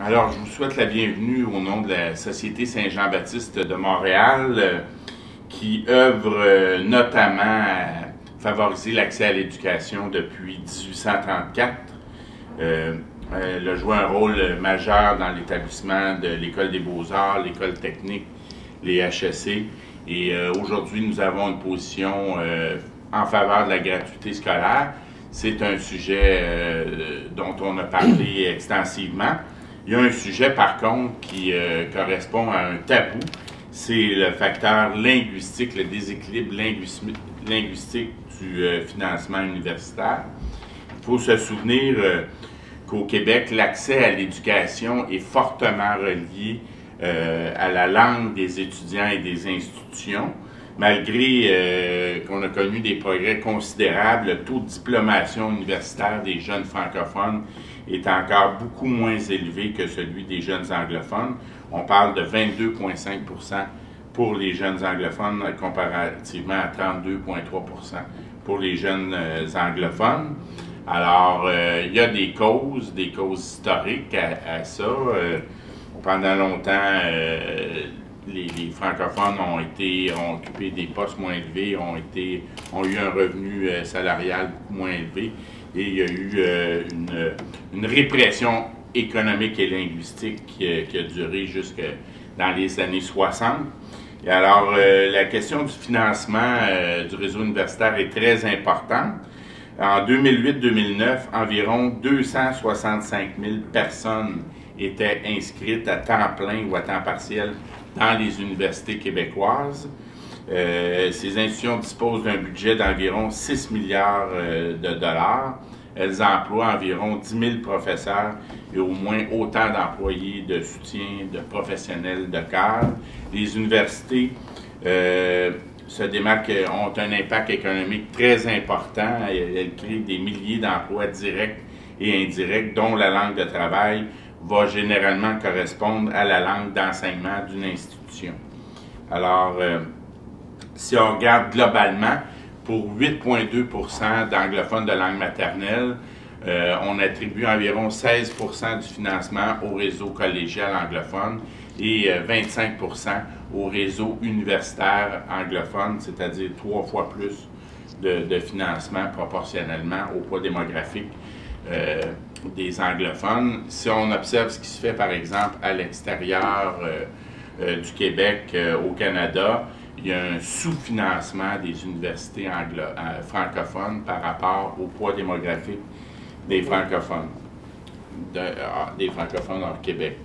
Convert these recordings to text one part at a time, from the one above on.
Alors, je vous souhaite la bienvenue au nom de la Société Saint-Jean-Baptiste de Montréal, qui œuvre notamment à favoriser l'accès à l'éducation depuis 1834. Elle a joué un rôle majeur dans l'établissement de l'École des Beaux-Arts, l'École technique, les HEC. Et aujourd'hui, nous avons une position en faveur de la gratuité scolaire. C'est un sujet dont on a parlé extensivement. Il y a un sujet, par contre, qui correspond à un tabou, c'est le facteur linguistique, le déséquilibre linguistique du financement universitaire. Il faut se souvenir qu'au Québec, l'accès à l'éducation est fortement relié à la langue des étudiants et des institutions. Malgré qu'on a connu des progrès considérables, le taux de diplomation universitaire des jeunes francophones est encore beaucoup moins élevé que celui des jeunes anglophones. On parle de 22,5 % pour les jeunes anglophones comparativement à 32,3 % pour les jeunes anglophones. Alors, il y a des causes historiques à ça. Pendant longtemps, les francophones ont occupé des postes moins élevés, ont eu un revenu salarial beaucoup moins élevé, et il y a eu une répression économique et linguistique qui a duré jusque dans les années 60. Et alors, la question du financement du réseau universitaire est très importante. En 2008-2009, environ 265 000 personnes étaient inscrites à temps plein ou à temps partiel dans les universités québécoises. Ces institutions disposent d'un budget d'environ 6 milliards de dollars. Elles emploient environ 10 000 professeurs et au moins autant d'employés de soutien, de professionnels de cadre. Les universités se démarquent, ont un impact économique très important. Elles créent des milliers d'emplois directs et indirects, dont la langue de travail va généralement correspondre à la langue d'enseignement d'une institution. Alors, si on regarde globalement, pour 8,2 % d'anglophones de langue maternelle, on attribue environ 16 % du financement au réseau collégial anglophone et 25 % au réseau universitaire anglophone, c'est-à-dire 3 fois plus de financement proportionnellement au poids démographique des anglophones. Si on observe ce qui se fait, par exemple, à l'extérieur du Québec, au Canada, il y a un sous-financement des universités francophones par rapport au poids démographique des francophones, des francophones hors Québec.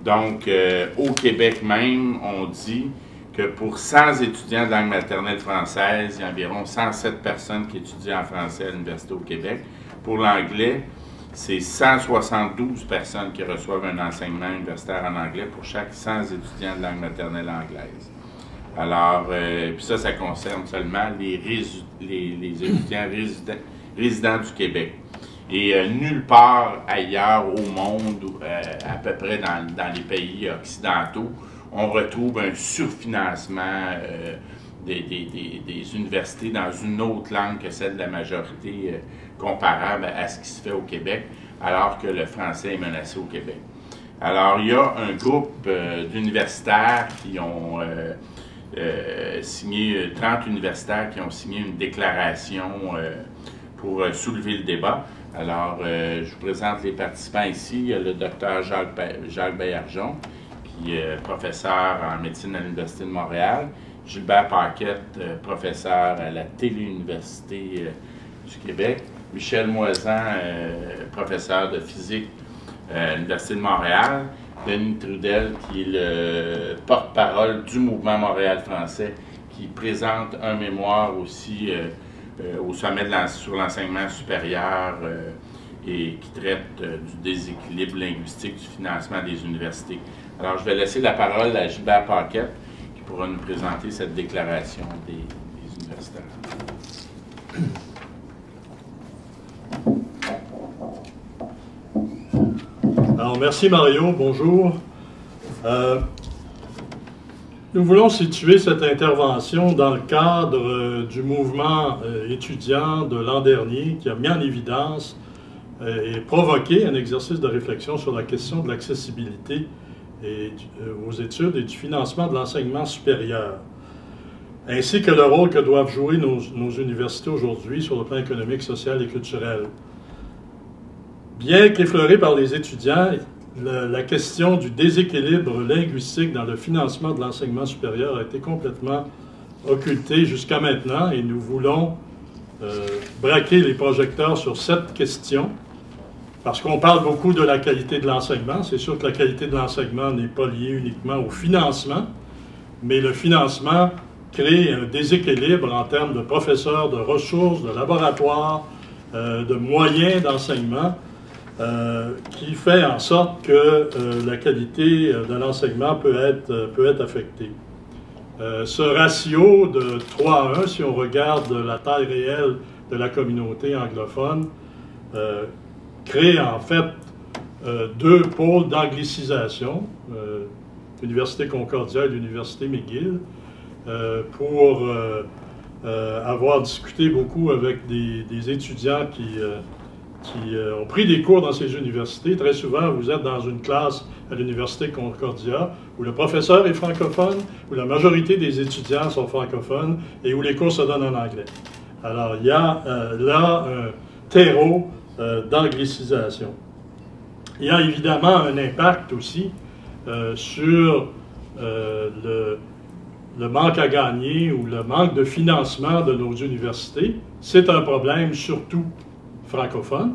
Donc, au Québec même, on dit que pour 100 étudiants de langue maternelle française, il y a environ 107 personnes qui étudient en français à l'université au Québec. Pour l'anglais, c'est 172 personnes qui reçoivent un enseignement universitaire en anglais pour chaque 100 étudiants de langue maternelle anglaise. Alors, puis ça concerne seulement les étudiants résidents du Québec. Et nulle part ailleurs au monde, à peu près dans les pays occidentaux, on retrouve un surfinancement des universités dans une autre langue que celle de la majorité comparable à ce qui se fait au Québec, alors que le français est menacé au Québec. Alors, il y a un groupe d'universitaires qui ont signé, 30 universitaires qui ont signé une déclaration pour soulever le débat. Alors, je vous présente les participants ici. Il y a le docteur Jacques Baillargeon, qui est professeur en médecine à l'Université de Montréal. Gilbert Paquette, professeur à la Téléuniversité du Québec. Michel Moisan, professeur de physique à l'Université de Montréal. Denis Trudel, qui est le porte-parole du Mouvement Montréal français, qui présente un mémoire aussi au sommet sur l'enseignement supérieur et qui traite du déséquilibre linguistique du financement des universités. Alors, je vais laisser la parole à Gilbert Paquette, qui pourra nous présenter cette déclaration des universitaires. Alors, merci Mario, bonjour. Nous voulons situer cette intervention dans le cadre du mouvement étudiant de l'an dernier qui a mis en évidence et provoquer un exercice de réflexion sur la question de l'accessibilité aux études et du financement de l'enseignement supérieur, ainsi que le rôle que doivent jouer nos universités aujourd'hui sur le plan économique, social et culturel. Bien qu'effleurée par les étudiants, la question du déséquilibre linguistique dans le financement de l'enseignement supérieur a été complètement occultée jusqu'à maintenant et nous voulons braquer les projecteurs sur cette question parce qu'on parle beaucoup de la qualité de l'enseignement. C'est sûr que la qualité de l'enseignement n'est pas liée uniquement au financement, mais le financement crée un déséquilibre en termes de professeurs, de ressources, de laboratoires, de moyens d'enseignement, qui fait en sorte que la qualité de l'enseignement peut être affectée. Ce ratio de 3 à 1, si on regarde la taille réelle de la communauté anglophone, crée en fait deux pôles d'anglicisation, l'Université Concordia et l'Université McGill, pour avoir discuté beaucoup avec des étudiants qui ont pris des cours dans ces universités. Très souvent, vous êtes dans une classe à l'Université Concordia où le professeur est francophone, où la majorité des étudiants sont francophones et où les cours se donnent en anglais. Alors, il y a là un terreau d'anglicisation. Il y a évidemment un impact aussi sur le manque à gagner ou le manque de financement de nos universités. C'est un problème surtout francophone,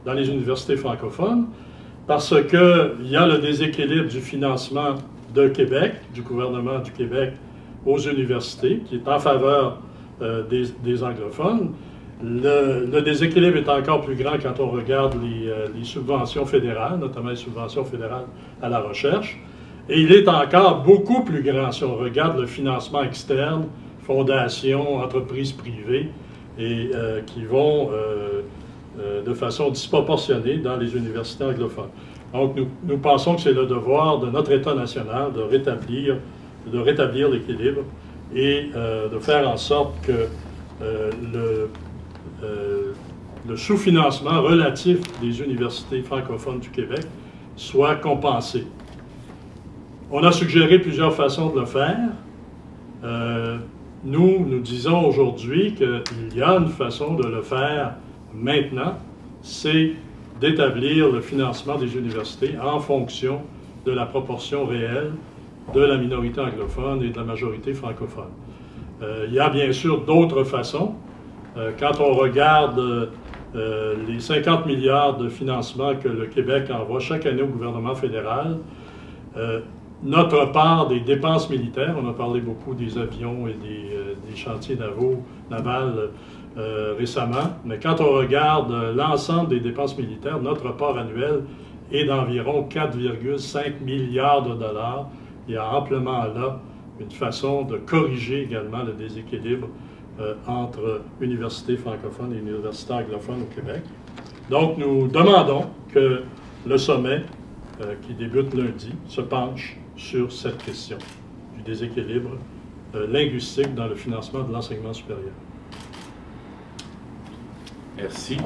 dans les universités francophones, parce qu'il y a le déséquilibre du financement de Québec, du gouvernement du Québec aux universités, qui est en faveur des anglophones. Le déséquilibre est encore plus grand quand on regarde les subventions fédérales, notamment les subventions fédérales à la recherche. Et il est encore beaucoup plus grand si on regarde le financement externe, fondations, entreprises privées, et qui vont de façon disproportionnée dans les universités anglophones. Donc, nous pensons que c'est le devoir de notre État national de rétablir l'équilibre et de faire en sorte que le sous-financement relatif des universités francophones du Québec soit compensé. On a suggéré plusieurs façons de le faire. Nous disons aujourd'hui qu'il y a une façon de le faire maintenant, c'est d'établir le financement des universités en fonction de la proportion réelle de la minorité anglophone et de la majorité francophone. Il y a bien sûr d'autres façons. Quand on regarde les 50 milliards de financement que le Québec envoie chaque année au gouvernement fédéral, notre part des dépenses militaires, on a parlé beaucoup des avions et des chantiers navals récemment, mais quand on regarde l'ensemble des dépenses militaires, notre part annuelle est d'environ 4,5 milliards de dollars. Il y a amplement là une façon de corriger également le déséquilibre entre universités francophones et universités anglophones au Québec. Donc, nous demandons que le sommet qui débute lundi se penche sur cette question du déséquilibre linguistique dans le financement de l'enseignement supérieur. Merci.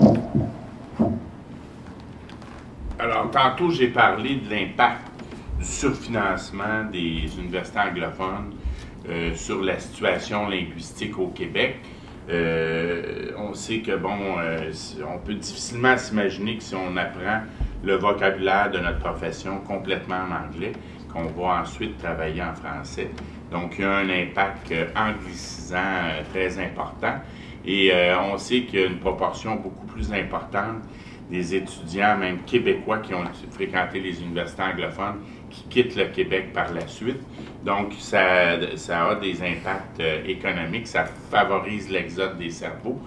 Alors, tantôt, j'ai parlé de l'impact du surfinancement des universités anglophones sur la situation linguistique au Québec. On sait que, on peut difficilement s'imaginer que si on apprend le vocabulaire de notre profession complètement en anglais, qu'on va ensuite travailler en français. Donc, il y a un impact anglicisant très important. Et on sait qu'il y a une proportion beaucoup plus importante des étudiants, même québécois, qui ont fréquenté les universités anglophones, qui quittent le Québec par la suite. Donc, ça a des impacts économiques, ça favorise l'exode des cerveaux.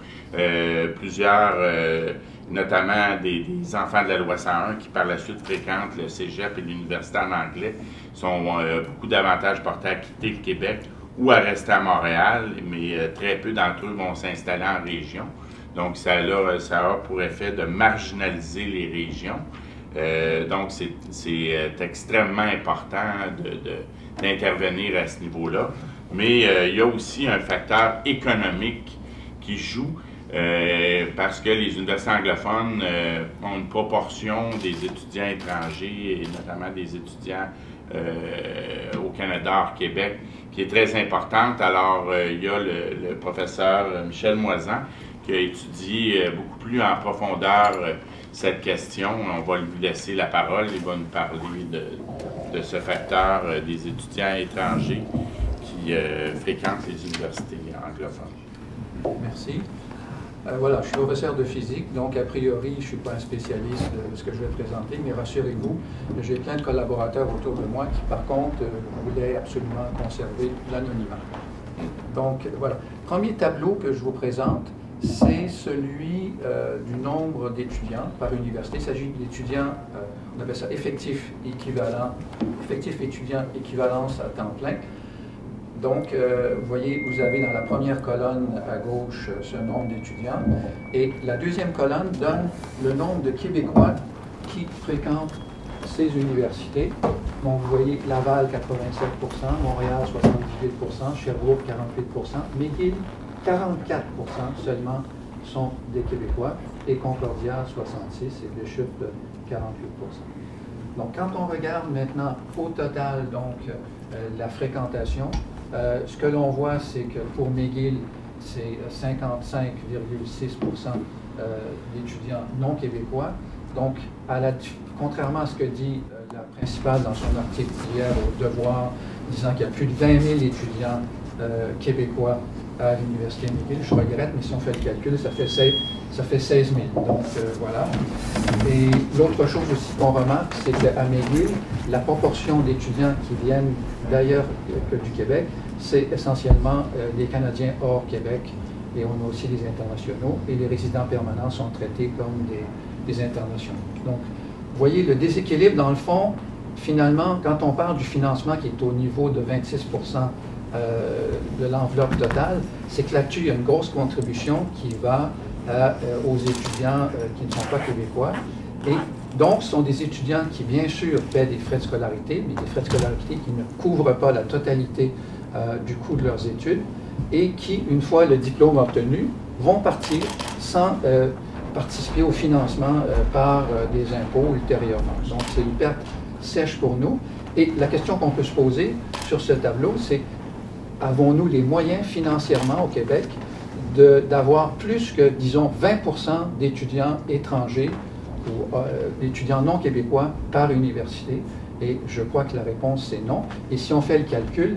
Plusieurs, notamment des enfants de la loi 101 qui par la suite fréquentent le cégep et l'université en anglais, sont beaucoup davantage portés à quitter le Québec ou à rester à Montréal, mais très peu d'entre eux vont s'installer en région. Donc, ça a pour effet de marginaliser les régions. Donc, c'est extrêmement important d'intervenir à ce niveau-là. Mais il y a aussi un facteur économique qui joue. parce que les universités anglophones ont une proportion des étudiants étrangers, et notamment des étudiants au Canada, hors Québec, qui est très importante. Alors, il y a le professeur Michel Moisan qui a étudié beaucoup plus en profondeur cette question. On va lui laisser la parole. Il va nous parler de ce facteur des étudiants étrangers qui fréquentent les universités anglophones. Merci. Voilà, je suis professeur de physique, donc a priori, je ne suis pas un spécialiste de ce que je vais présenter, mais rassurez-vous, j'ai plein de collaborateurs autour de moi qui, par contre, voulaient absolument conserver l'anonymat. Donc, voilà. Premier tableau que je vous présente, c'est celui du nombre d'étudiants par université. Il s'agit d'étudiants, on appelle ça effectif étudiant équivalence à temps plein. Donc, vous voyez, vous avez dans la première colonne à gauche ce nombre d'étudiants, et la deuxième colonne donne le nombre de Québécois qui fréquentent ces universités. Donc, vous voyez Laval 87%, Montréal 78%, Sherbrooke 48%, McGill 44% seulement sont des Québécois, et Concordia 66%, et Bishop 48%. Donc, quand on regarde maintenant au total donc, la fréquentation, ce que l'on voit, c'est que pour McGill, c'est 55,6% d'étudiants non québécois. Donc, contrairement à ce que dit la principale dans son article hier au Devoir, disant qu'il y a plus de 20 000 étudiants québécois à l'Université McGill, je regrette, mais si on fait le calcul, ça fait 16 000. Donc, voilà. Et l'autre chose aussi qu'on remarque, c'est qu'à McGill, la proportion d'étudiants qui viennent d'ailleurs que du Québec, c'est essentiellement des Canadiens hors Québec, et on a aussi des internationaux, et les résidents permanents sont traités comme des internationaux. Donc, vous voyez le déséquilibre, dans le fond, finalement, quand on parle du financement qui est au niveau de 26% de l'enveloppe totale, c'est que là-dessus, il y a une grosse contribution qui va aux étudiants qui ne sont pas québécois. Et donc, ce sont des étudiants qui, bien sûr, paient des frais de scolarité, mais des frais de scolarité qui ne couvrent pas la totalité du coût de leurs études, et qui, une fois le diplôme obtenu, vont partir sans participer au financement par des impôts ultérieurement. Donc, c'est une perte sèche pour nous. Et la question qu'on peut se poser sur ce tableau, c'est avons-nous les moyens financièrement au Québec d'avoir plus que, disons, 20% d'étudiants étrangers ou d'étudiants non québécois par université? Et je crois que la réponse, c'est non. Et si on fait le calcul,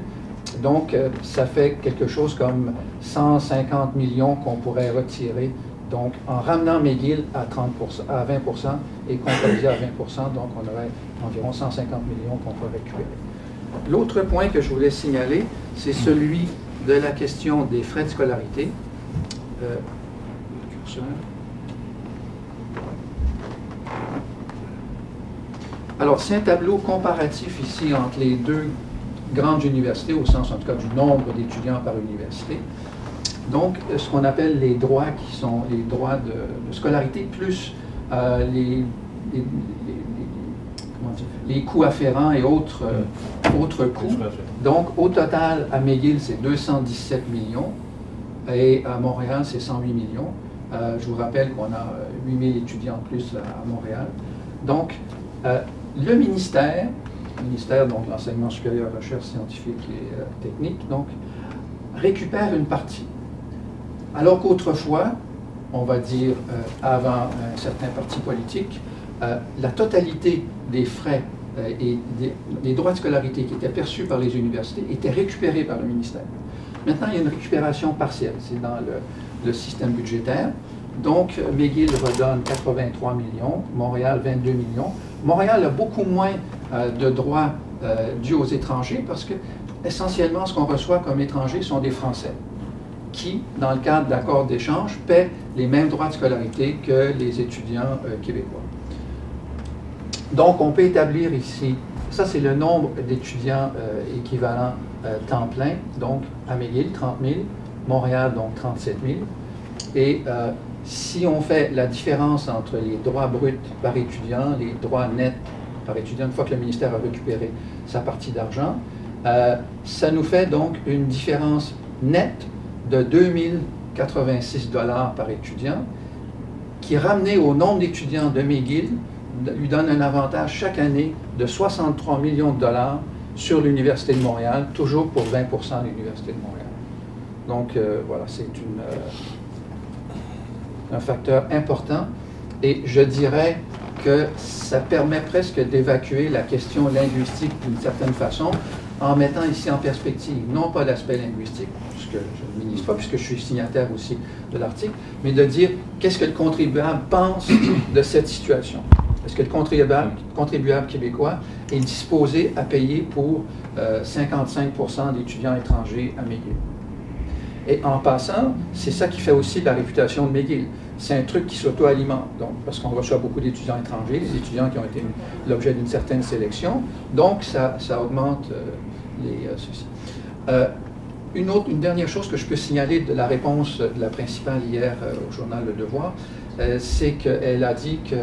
donc, ça fait quelque chose comme 150 millions qu'on pourrait retirer, donc en ramenant McGill à 20% et Concordia à 20%, donc on aurait environ 150 millions qu'on pourrait récupérer. L'autre point que je voulais signaler, c'est celui de la question des frais de scolarité. Alors, c'est un tableau comparatif ici entre les deux grandes universités, au sens en tout cas du nombre d'étudiants par université. Donc, ce qu'on appelle les droits, qui sont les droits de scolarité, plus les coûts afférents et autres coûts. Donc, au total, à McGill, c'est 217 millions et à Montréal, c'est 108 millions. Je vous rappelle qu'on a 8000 étudiants en plus à Montréal. Donc, le ministère donc l'enseignement supérieur, recherche scientifique et technique, donc, récupère une partie. Alors qu'autrefois, on va dire avant un certain parti politique, la totalité des frais et des droits de scolarité qui étaient perçus par les universités étaient récupérés par le ministère. Maintenant, il y a une récupération partielle, c'est dans le système budgétaire. Donc, McGill redonne 83 millions, Montréal 22 millions. Montréal a beaucoup moins de droits dus aux étrangers parce que, essentiellement, ce qu'on reçoit comme étrangers sont des Français qui, dans le cadre d'accords d'échange, paient les mêmes droits de scolarité que les étudiants québécois. Donc, on peut établir ici, ça c'est le nombre d'étudiants équivalents temps plein, donc à McGill, 30 000, Montréal, donc 37 000. Et si on fait la différence entre les droits bruts par étudiant, les droits nets par étudiant, une fois que le ministère a récupéré sa partie d'argent, ça nous fait donc une différence nette de 2 86 $ par étudiant, qui ramené au nombre d'étudiants de McGill, lui donne un avantage chaque année de 63 millions de dollars sur l'Université de Montréal, toujours pour 20 % de l'Université de Montréal. Donc, voilà, c'est un facteur important. Et je dirais que ça permet presque d'évacuer la question linguistique d'une certaine façon, en mettant ici en perspective, non pas l'aspect linguistique, puisque je ne le minimise pas, puisque je suis signataire aussi de l'article, mais de dire qu'est-ce que le contribuable pense de cette situation. Est-ce que le contribuable québécois est disposé à payer pour 55 % d'étudiants étrangers à McGill? Et en passant, c'est ça qui fait aussi la réputation de McGill. C'est un truc qui s'auto-alimente, donc, parce qu'on reçoit beaucoup d'étudiants étrangers, des étudiants qui ont été l'objet d'une certaine sélection, donc ça augmente ceci. Une dernière chose que je peux signaler de la réponse de la principale hier au journal Le Devoir, c'est qu'elle a dit que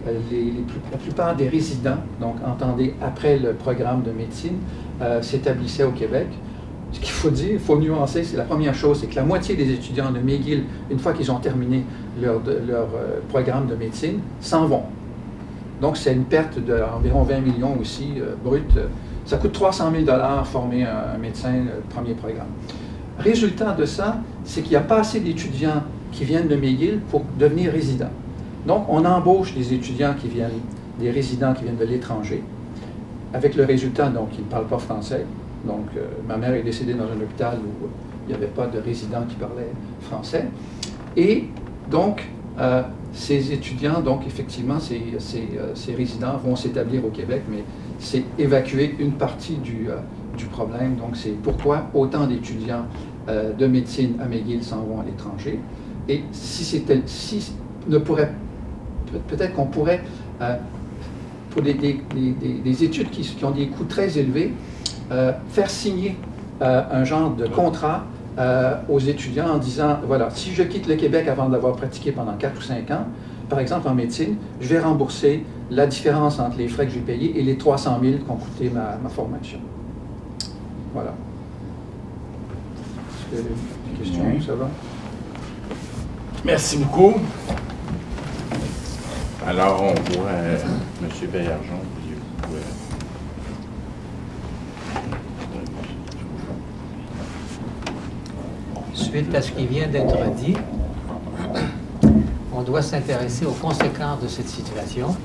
la plupart des résidents, donc entendez après le programme de médecine, s'établissaient au Québec. Ce qu'il faut dire, il faut nuancer, c'est la première chose, c'est que la moitié des étudiants de McGill, une fois qu'ils ont terminé leur programme de médecine, s'en vont. Donc c'est une perte d'environ 20 millions aussi, brut. Ça coûte 300 000 $ former un médecin, premier programme. Résultat de ça, c'est qu'il n'y a pas assez d'étudiants qui viennent de McGill pour devenir résidents. Donc on embauche des étudiants qui viennent, des résidents qui viennent de l'étranger, avec le résultat, donc, ils ne parlent pas français. Donc, ma mère est décédée dans un hôpital où il n'y avait pas de résidents qui parlaient français. Et donc, ces étudiants, donc effectivement, ces résidents vont s'établir au Québec, mais c'est évacuer une partie du problème. Donc, c'est pourquoi autant d'étudiants de médecine à McGill s'en vont à l'étranger. Et peut-être qu'on pourrait, pour des études qui ont des coûts très élevés, faire signer un genre de contrat aux étudiants en disant, voilà, si je quitte le Québec avant d'avoir pratiqué pendant 4 ou 5 ans, par exemple en médecine, je vais rembourser la différence entre les frais que j'ai payés et les 300 000 qu'ont coûté ma formation. Voilà. Est-ce que des questions, ça va? Merci beaucoup. Alors, on voit M. Baillargeon. Suite à ce qui vient d'être dit, on doit s'intéresser aux conséquences de cette situation,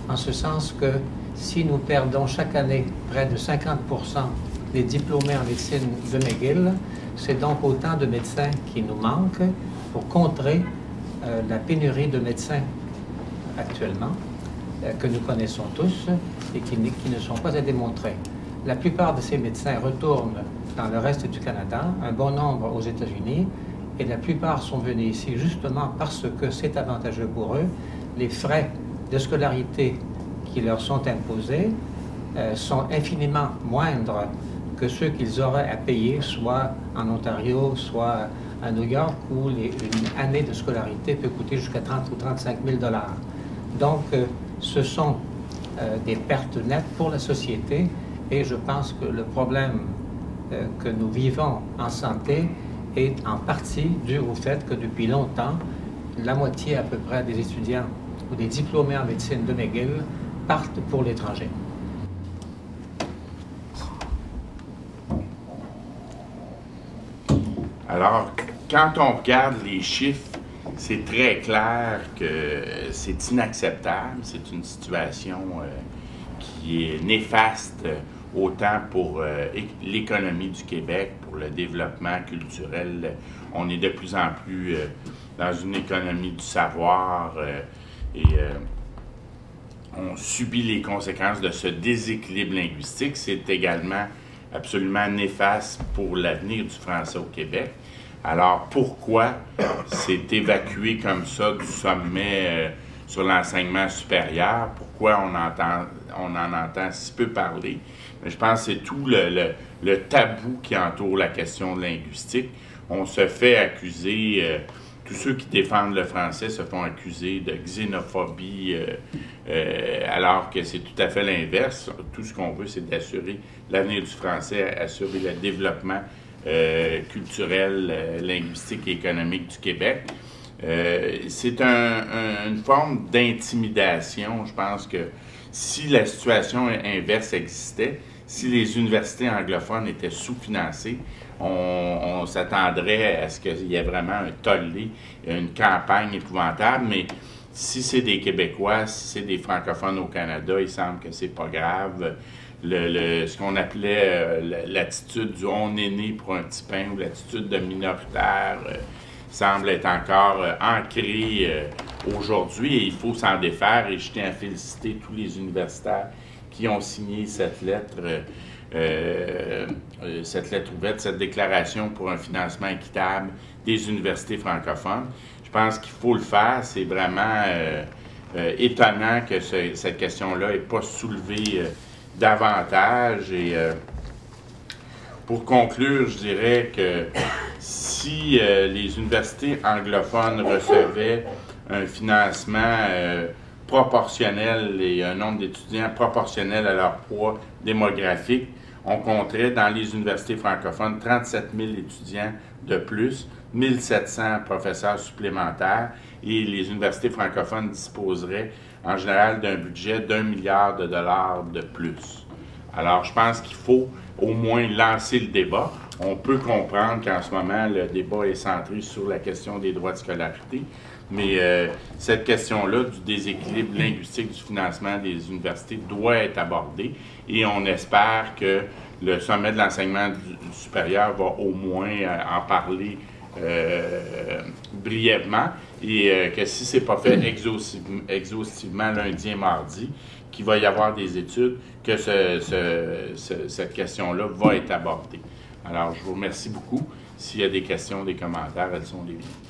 en ce sens que si nous perdons chaque année près de 50% des diplômés en médecine de McGill, c'est donc autant de médecins qui nous manquent pour contrer la pénurie de médecins actuellement, que nous connaissons tous et qui ne sont pas à démontrer. La plupart de ces médecins retournent dans le reste du Canada, un bon nombre aux États-Unis, et la plupart sont venus ici justement parce que c'est avantageux pour eux. Les frais de scolarité qui leur sont imposés sont infiniment moindres que ceux qu'ils auraient à payer, soit en Ontario, soit à New York, où une année de scolarité peut coûter jusqu'à 30 ou 35 000 $. Donc, ce sont des pertes nettes pour la société, et je pense que le problème que nous vivons en santé est en partie dû au fait que depuis longtemps, la moitié à peu près des étudiants ou des diplômés en médecine de McGill partent pour l'étranger. Alors, quand on regarde les chiffres, c'est très clair que c'est inacceptable. C'est une situation qui est néfaste autant pour l'économie du Québec, pour le développement culturel. On est de plus en plus dans une économie du savoir et on subit les conséquences de ce déséquilibre linguistique. C'est également absolument néfaste pour l'avenir du français au Québec. Alors, pourquoi c'est évacué comme ça du sommet sur l'enseignement supérieur? Pourquoi on en entend si peu parler? Mais je pense que c'est tout le tabou qui entoure la question linguistique. On se fait accuser, tous ceux qui défendent le français se font accuser de xénophobie, alors que c'est tout à fait l'inverse. Tout ce qu'on veut, c'est d'assurer l'avenir du français, assurer le développement culturelle, linguistique et économique du Québec. C'est une forme d'intimidation. Je pense que si la situation inverse existait, si les universités anglophones étaient sous-financées, on s'attendrait à ce qu'il y ait vraiment un tollé, une campagne épouvantable, mais si c'est des Québécois, si c'est des francophones au Canada, il semble que c'est pas grave. Ce qu'on appelait l'attitude du « on est né pour un petit pain » ou l'attitude de minoritaire semble être encore ancrée aujourd'hui et il faut s'en défaire. Et je tiens à féliciter tous les universitaires qui ont signé cette lettre ouverte, cette déclaration pour un financement équitable des universités francophones. Je pense qu'il faut le faire. C'est vraiment étonnant que cette question-là n'ait pas soulevé davantage. Et pour conclure, je dirais que si les universités anglophones recevaient un financement proportionnel et un nombre d'étudiants proportionnel à leur poids démographique, on compterait dans les universités francophones 37 000 étudiants de plus, 1 700 professeurs supplémentaires et les universités francophones disposeraient en général d'un budget d'1 milliard de dollars de plus. Alors, je pense qu'il faut au moins lancer le débat. On peut comprendre qu'en ce moment, le débat est centré sur la question des droits de scolarité, mais cette question-là du déséquilibre linguistique du financement des universités doit être abordée et on espère que le sommet de l'enseignement supérieur va au moins en parler brièvement et que si ce n'est pas fait exhaustivement lundi et mardi, qu'il va y avoir des études, que cette question-là va être abordée. Alors, je vous remercie beaucoup. S'il y a des questions, des commentaires, elles sont les bienvenues.